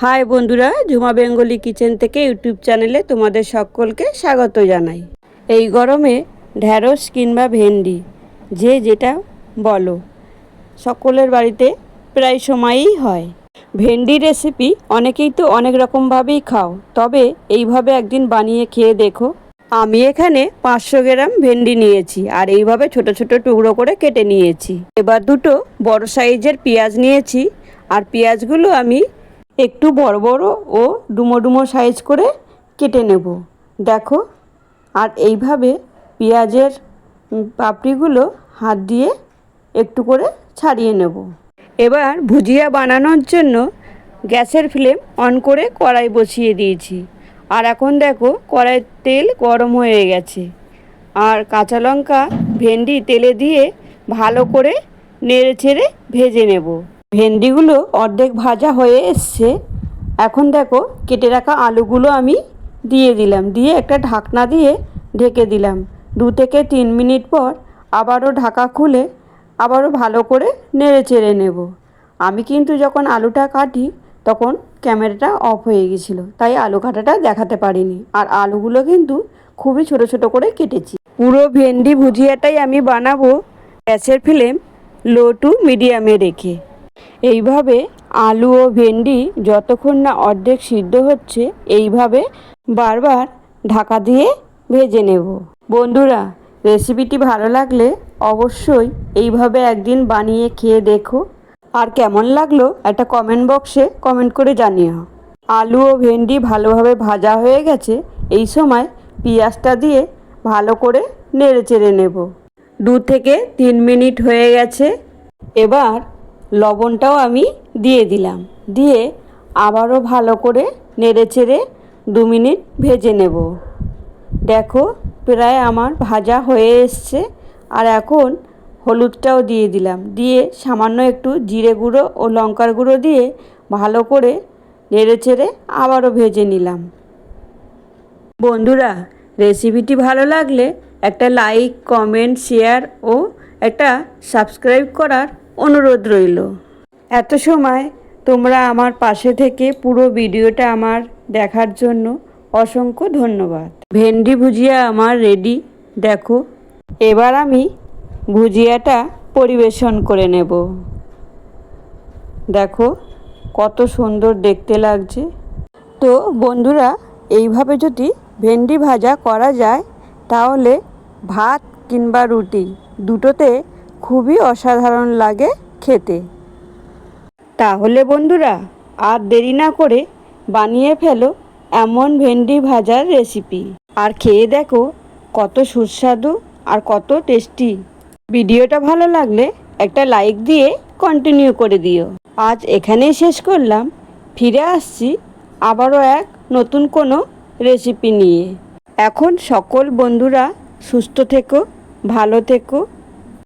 High বন্ধুরা, Jhuma Bengali kitchen থেকে YouTube চ্যানেলে তোমাদের সকলকে স্বাগত জানাই। এই গরমে ঢ্যাঁড়স কিংবা ভেন্ডি যে যেটা বলো, সকলের বাড়িতে প্রায় সময়ই হয়। ভেন্ডি রেসিপি অনেকেই তো অনেক রকমভাবেই খাও, তবে এইভাবে একদিন বানিয়ে খেয়ে দেখো। আমি এখানে 500 গ্রাম ভেন্ডি নিয়েছি আর এইভাবে ছোট ছোট টুকরো করে কেটে নিয়েছি। এবার দুটো বড় সাইজের পেঁয়াজ নিয়েছি আর পেঁয়াজগুলো আমি একটু বড় বড় ও ডুমো ডুমো সাইজ করে কেটে নেব, দেখো। আর এইভাবে পেঁয়াজের পাপড়িগুলো হাত দিয়ে একটু করে ছাড়িয়ে নেব। এবার ভুজিয়া বানানোর জন্য গ্যাসের ফ্লেম অন করে কড়াই বসিয়ে দিয়েছি। আর এখন দেখো কড়াইয়ের তেল গরম হয়ে গেছে আর কাঁচা লঙ্কা ভেন্ডি তেলে দিয়ে ভালো করে নেড়ে ছেড়ে ভেজে নেব। ভেন্ডিগুলো অর্ধেক ভাজা হয়ে এসছে। এখন দেখো কেটে রাখা আলুগুলো আমি দিয়ে দিলাম, দিয়ে একটা ঢাকনা দিয়ে ঢেকে দিলাম। 2 থেকে 3 মিনিট পর আবারও ঢাকা খুলে আবারও ভালো করে নেড়ে চেড়ে নেব। আমি কিন্তু যখন আলুটা কাটি তখন ক্যামেরাটা অফ হয়ে গেছিলো, তাই আলু কাটাটা দেখাতে পারিনি। আর আলুগুলো কিন্তু খুবই ছোট ছোট করে কেটেছি। পুরো ভেন্ডি ভুজিয়াটাই আমি বানাবো গ্যাসের ফ্লেম লো টু মিডিয়ামে রেখে। এইভাবে আলু ও ভেন্ডি যতক্ষণ না অর্ধেক সিদ্ধ হচ্ছে এইভাবে বারবার ঢাকা দিয়ে ভেজে নেব। বন্ধুরা, রেসিপিটি ভালো লাগলে অবশ্যই এইভাবে একদিন বানিয়ে খেয়ে দেখো। আর কেমন লাগলো একটা কমেন্ট বক্সে কমেন্ট করে জানিও। আলু ও ভেন্ডি ভালোভাবে ভাজা হয়ে গেছে। এই সময় পেঁয়াজটা দিয়ে ভালো করে নেড়ে চেড়ে নেব। 2 থেকে 3 মিনিট হয়ে গেছে। এবার লবণটাও আমি দিয়ে দিলাম, দিয়ে আবারও ভালো করে নেড়ে চেড়ে 2 মিনিট ভেজে নেব। দেখো প্রায় আমার ভাজা হয়ে এসছে। আর এখন হলুদটাও দিয়ে দিলাম, দিয়ে সামান্য একটু জিরে গুঁড়ো ও লঙ্কার গুঁড়ো দিয়ে ভালো করে নেড়ে চেড়ে আবারও ভেজে নিলাম। বন্ধুরা, রেসিপিটি ভালো লাগলে একটা লাইক, কমেন্ট, শেয়ার ও একটা সাবস্ক্রাইব করার অনুরোধ রইল। এত সময় তোমরা আমার পাশে থেকে পুরো ভিডিওটা আমার দেখার জন্য অসংখ্য ধন্যবাদ। ভেন্ডি ভুজিয়া আমার রেডি, দেখো। এবার আমি ভুজিয়াটা পরিবেশন করে নেব। দেখো কত সুন্দর দেখতে লাগছে। তো বন্ধুরা, এইভাবে যদি ভেন্ডি ভাজা করা যায় তাহলে ভাত কিংবা রুটি দুটোতে খুবই অসাধারণ লাগে খেতে। তাহলে বন্ধুরা, আর দেরি না করে বানিয়ে ফেলো এমন ভেন্ডি ভাজার রেসিপি, আর খেয়ে দেখো কত সুস্বাদু আর কত টেস্টি। ভিডিওটা ভালো লাগলে একটা লাইক দিয়ে কন্টিনিউ করে দিও। আজ এখানেই শেষ করলাম, ফিরে আসছি আবারও এক নতুন কোনো রেসিপি নিয়ে। এখন সকল বন্ধুরা সুস্থ থেকো, ভালো থেকো।